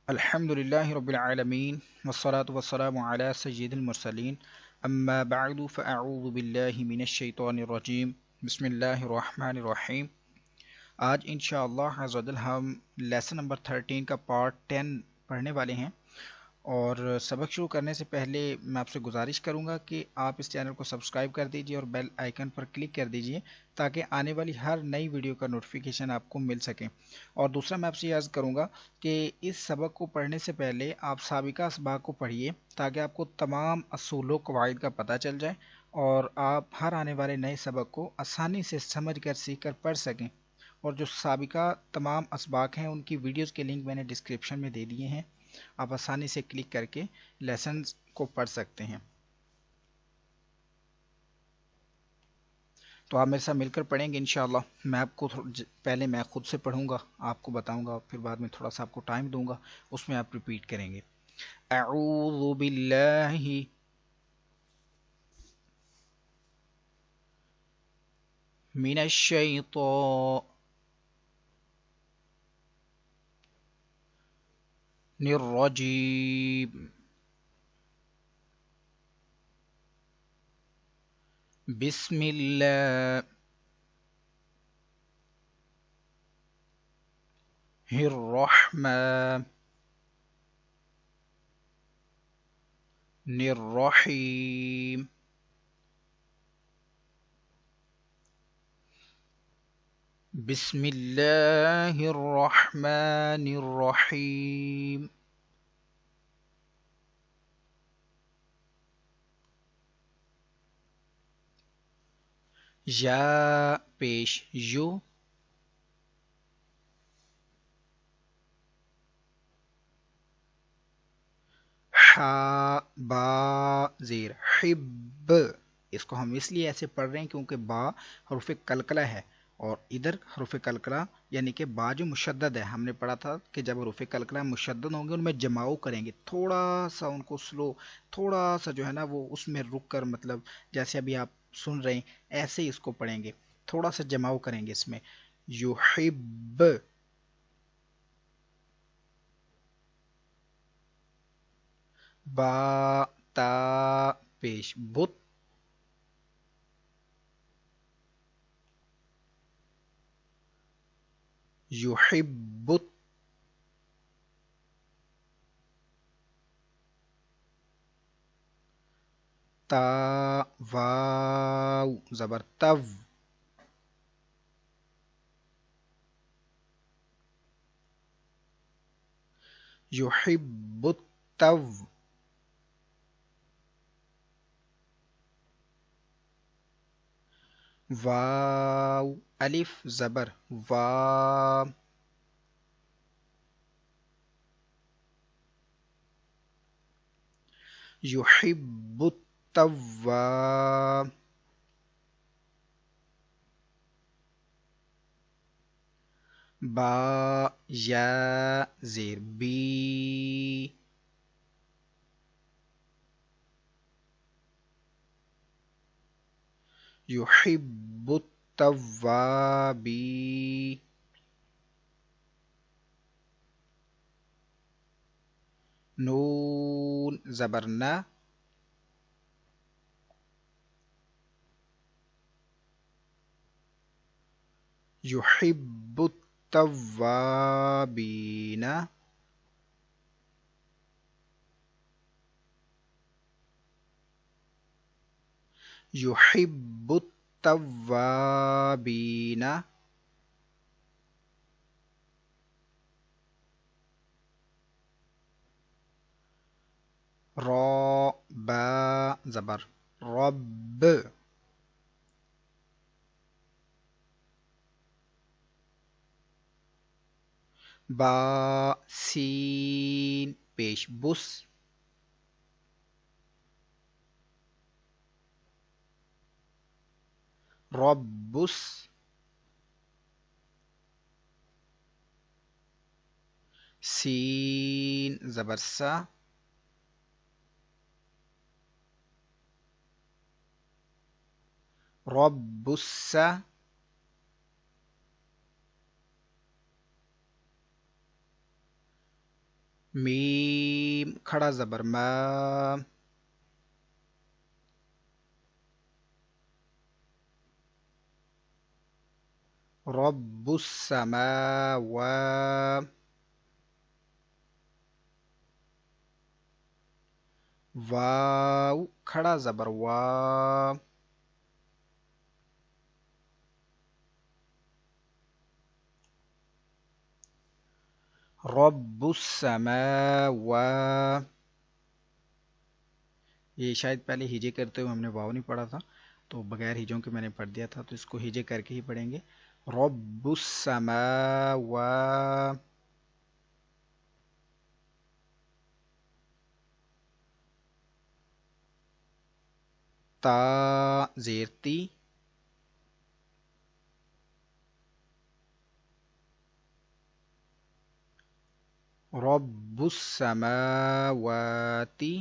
अल्हम्दुलिल्लाहि रब्बिल आलमीन वस्सलातु वस्सलामु अला सय्यिदिल मुरसलीन अम्मा बअदु फ़अऊज़ु बिल्लाहि मिनश शैतानिर रजीम बिस्मिल्लाहिर रहमानिर रहीम। आज इंशाअल्लाह अज़्ज़ा वजल हम लेसन नंबर 13 का पार्ट 10 पढ़ने वाले हैं। और सबक शुरू करने से पहले मैं आपसे गुजारिश करूंगा कि आप इस चैनल को सब्सक्राइब कर दीजिए और बेल आइकन पर क्लिक कर दीजिए ताकि आने वाली हर नई वीडियो का नोटिफिकेशन आपको मिल सके। और दूसरा मैं आपसे अर्ज़ करूंगा कि इस सबक को पढ़ने से पहले आप साबिका असबाक को पढ़िए ताकि आपको तमाम असूल कवायद का पता चल जाए और आप हर आने वाले नए सबक को आसानी से समझ कर सीख कर पढ़ सकें। और जो साबिका तमाम असबाक हैं उनकी वीडियोस के लिंक मैंने डिस्क्रिप्शन में दे दिए हैं, आप आसानी से क्लिक करके लेसन्स को पढ़ सकते हैं। तो आप मेरे साथ मिलकर पढ़ेंगे इंशाल्लाह। मैं आपको पहले मैं खुद से पढ़ूंगा, आपको बताऊंगा, फिर बाद में थोड़ा सा आपको टाइम दूंगा, उसमें आप रिपीट करेंगे। अऊज़ु बिल्लाहि मिनश शैतानिर रजीम बिस्मिल्लाहिर रहमानिर रहीम। बिस्मिल्लाहिर रहमानिर रहीम। या पेश यू, हा बा ज़ेर हिब। इसको हम इसलिए ऐसे पढ़ रहे हैं क्योंकि बा हरूफ कलकला है और इधर हरूफ कलकला यानी कि बा जो मुशद्दद है, हमने पढ़ा था कि जब हरूफ कलकला मुशद्दद होंगे उनमें जमाओ करेंगे, थोड़ा सा उनको स्लो, थोड़ा सा जो है ना वो उसमें रुक कर, मतलब जैसे अभी आप सुन रहे हैं ऐसे ही इसको पढ़ेंगे, थोड़ा सा जमाओ करेंगे इसमें। युहिब, बा ता पेश बुत, युहिब्बुत ता वाव जबर तव, युहिब्बुत तव, वाव अलिफ जबर वा, युहिब्बुत तव्वाब, बा या जेर बी, युहिब्बुत तव्वाबी, नून जबरना, युहिब्बुत तव्वाबीना, युहिब्बुत तव्वाबीना, रॉ बा जबर रब, बा सीन पेश बुस, रब्बुस, सीन जबर सा, रब्बुस्सा, मीम खड़ा ज़बर मा, रब्बुस समावा, वाव खड़ा ज़बर वा, रब्बुस समावा। ये शायद पहले हिजे करते हुए हमने वाव नहीं पढ़ा था, तो बगैर हिजों के मैंने पढ़ दिया था, तो इसको हिजे करके ही पढ़ेंगे। रब्बुस समावा, ता जेरती, रब्बुस समावाती,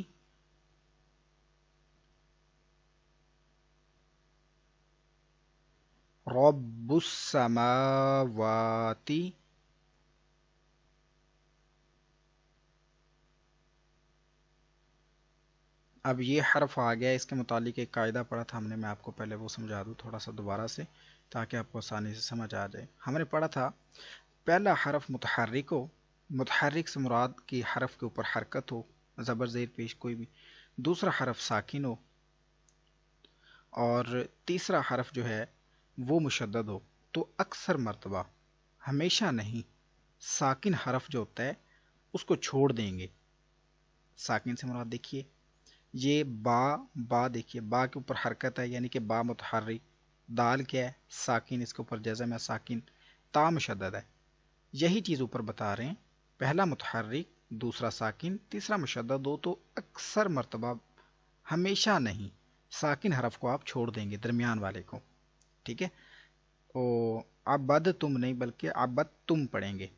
रब्बुस समावाती। अब ये हर्फ आ गया, इसके मुतालिक एक कायदा पढ़ा था हमने, मैं आपको पहले वो समझा दूँ थोड़ा सा दोबारा से, ताकि आपको आसानी से समझ आ जाए। हमने पढ़ा था पहला हरफ मुतहर्रिक हो, मुतहर्रिक से मुराद की हरफ के ऊपर हरकत हो, ज़बर ज़ेर पेश कोई भी। दूसरा हरफ साकिन हो, और तीसरा हरफ जो है वो मुशद्दद हो। तो अक्सर मर्तबा, हमेशा नहीं, साकिन हरफ जो होता है उसको छोड़ देंगे। साकिन से मुराद देखिए, ये बा देखिए, बा के ऊपर हरकत है, यानी कि बा मुतहर्रिक। दाल क्या है? साकिन, इसके ऊपर जज़म है साकिन। ता मुशद्दद है। यही चीज़ ऊपर बता रहे हैं, पहला मुतहर्रिक, दूसरा साकिन, तीसरा मुशद्दद हो, तो अक्सर मर्तबा, हमेशा नहीं, साकिन हरफ को आप छोड़ देंगे, दरमियान वाले को। ठीक है। ओ अबद तुम नहीं, बल्कि अबद तुम पढ़ेंगे,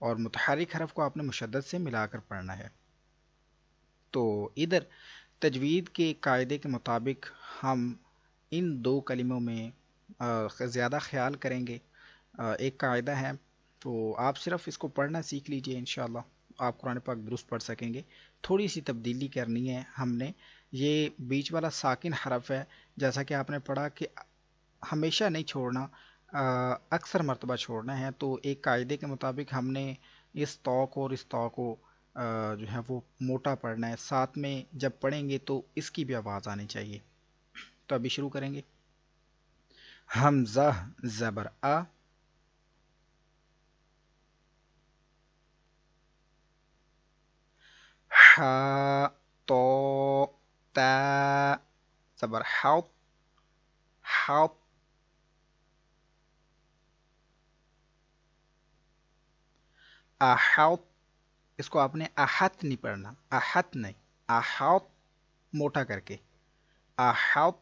और मुतहर्रिक हरफ को आपने मुशद्दद से मिलाकर पढ़ना है। तो इधर तजवीद के कायदे के मुताबिक हम इन दो कलिमों में ज़्यादा ख्याल करेंगे। एक कायदा है, तो आप सिर्फ इसको पढ़ना सीख लीजिए, इंशाल्लाह आप कुरान पाक दुरुस्त पढ़ सकेंगे। थोड़ी सी तब्दीली करनी है हमने। ये बीच वाला साकिन हरफ है, जैसा कि आपने पढ़ा कि हमेशा नहीं छोड़ना, अक्सर मर्तबा छोड़ना है। तो एक कायदे के मुताबिक हमने इस तौ को और इस तौ को जो है वो मोटा पढ़ना है। साथ में जब पढ़ेंगे तो इसकी भी आवाज़ आनी चाहिए। तो अभी शुरू करेंगे। हमज़ा ज़बर आ, हा तो ता ज़बर हाउ, हाउ, अहाउत। इसको आपने आहत नहीं पढ़ना, आहत नहीं, अहाउत मोटा करके, अहाउत।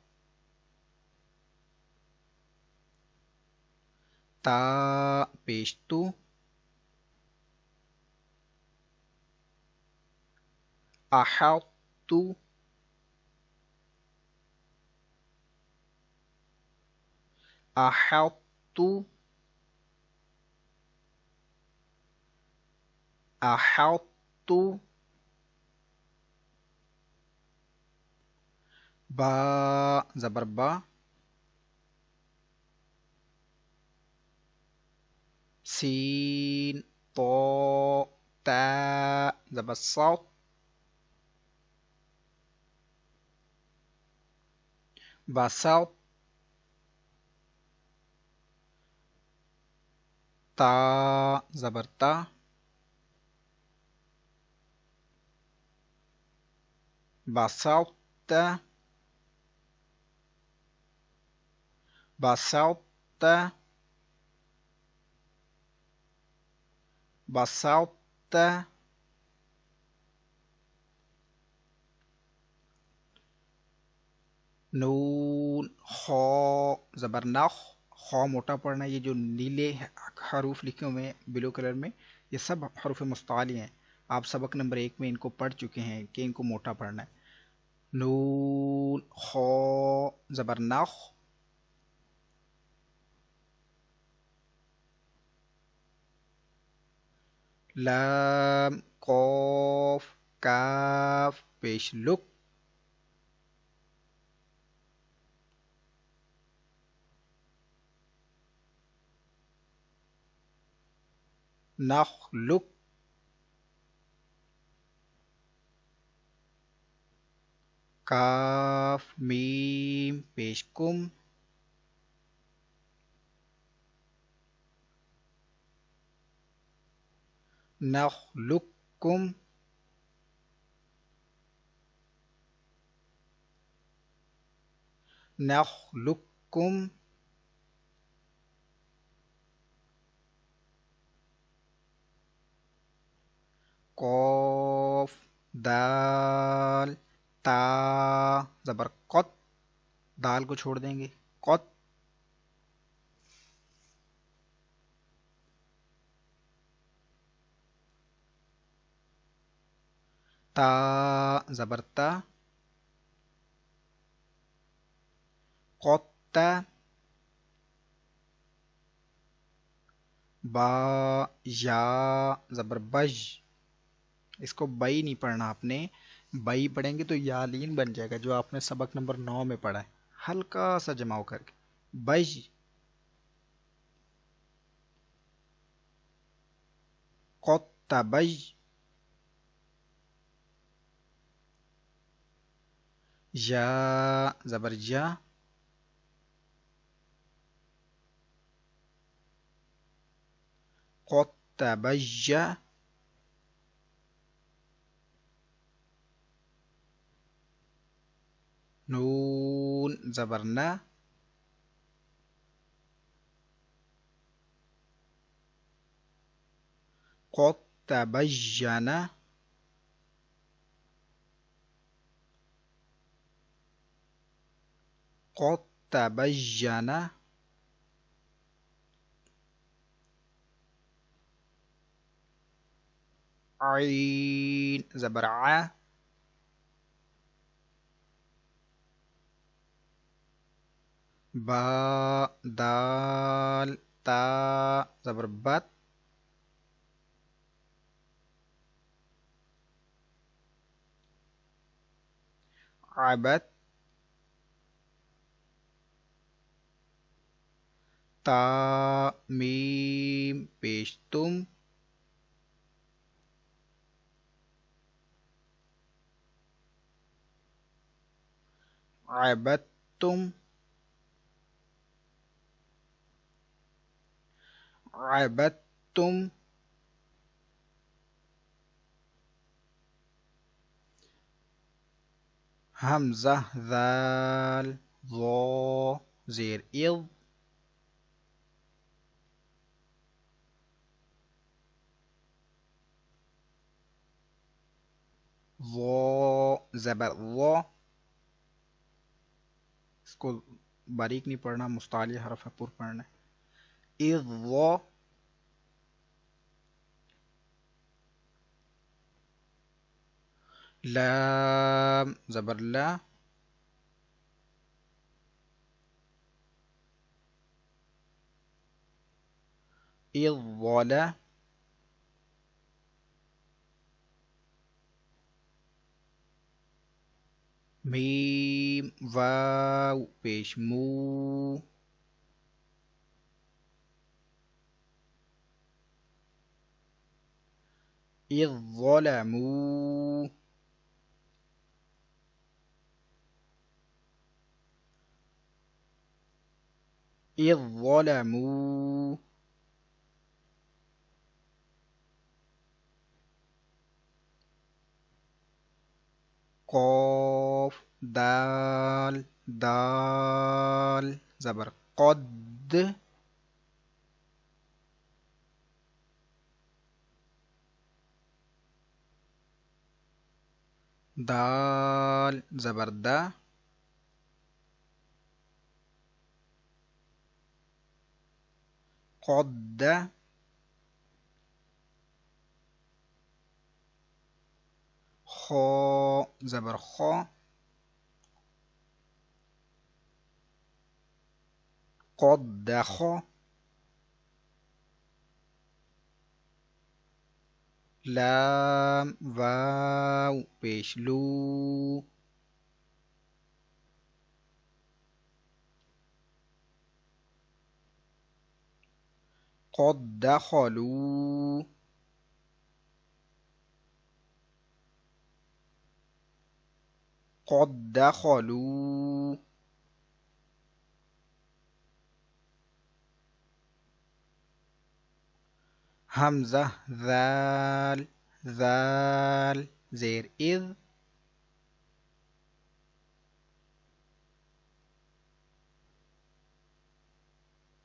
ता पेश तू, अहाउत तू, अहाउत तू, अहाउत तू। बा ज़बर बा, सीन तो ता ज़बर सौत, बसौत। ता ज़बर ता, बसौत, बसौत, बसौत। नून खौ ज़बर नख, खौ मोटा पढ़ना। ये जो नीले हरूफ लिखे हुए हैं ब्लू कलर में, ये सब हरूफ मुस्ताली हैं। आप सबक नंबर 1 में इनको पढ़ चुके हैं कि इनको मोटा पढ़ना है। नून खौ ज़बर नख, लाम कॉफ काफ पेश लुक नखलुक काफ मीम पेश कुम नखलुकुम नखलुकुम कॉफ दाल ता जबर कत दाल को छोड़ देंगे कत ता जबर ता कत्ता बा या जबर बज इसको बई नहीं पढ़ना आपने बई पढ़ेंगे तो यालीन बन जाएगा जो आपने सबक नंबर 9 में पढ़ा है हल्का सा जमाव करके बज कत्ता बज या जबर या कत्ता बज नून जबर ना कत्ता बजना कत्ता बजना आइन जबर आ बा दाल ता जबर बत अबत ता मीम पेश तुम अबत तुम अबत तुम हमजा दाल वो जेर इल वो जबर वो इसको बारीक नहीं पढ़ना मुस्ताली हरफ है पुर पढ़ना है इज वो लाम जबर ला इज वला मीम वाव पेश मू इज ظلमू इज ظلमू कॉफ दाल दाल जबर कद दाल जबर दा कद खो जबर खो कद खो लाम वाव पेश लू। قد دخلوا قد دخلوا. همزة ذال ذال زير إذ.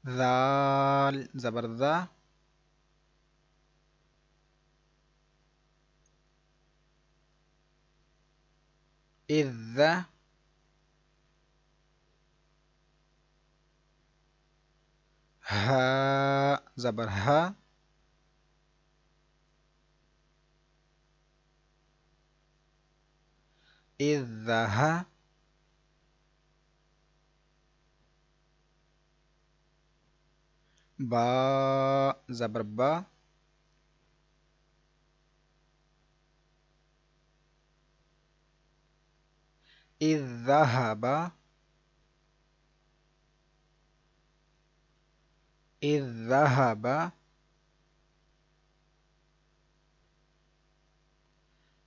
ذال زبر ذا. إذ ها زبر ها. إذ ها با زبر با. إذ ذهب إذ ذهب.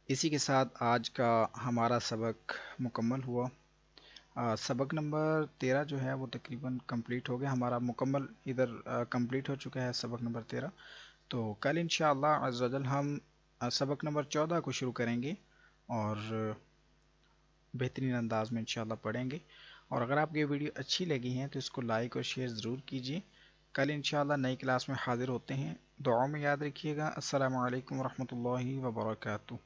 इसी के साथ आज का हमारा सबक मुकम्मल हुआ। सबक नंबर 13 जो है वो तकरीबन कंप्लीट हो गया हमारा, मुकम्मल इधर कंप्लीट हो चुका है सबक नंबर 13। तो कल इंशाअल्लाह अज़्ज़ वजल हम सबक नंबर 14 को शुरू करेंगे और बेहतरीन अंदाज में इंशाअल्लाह पढ़ेंगे। और अगर आपको ये वीडियो अच्छी लगी है तो इसको लाइक और शेयर ज़रूर कीजिए। कल इंशाअल्लाह नई क्लास में हाज़िर होते हैं। दुआ में याद रखिएगा। अस्सलामु अलैकुम वरहमतुल्लाहि वबरकातुहू।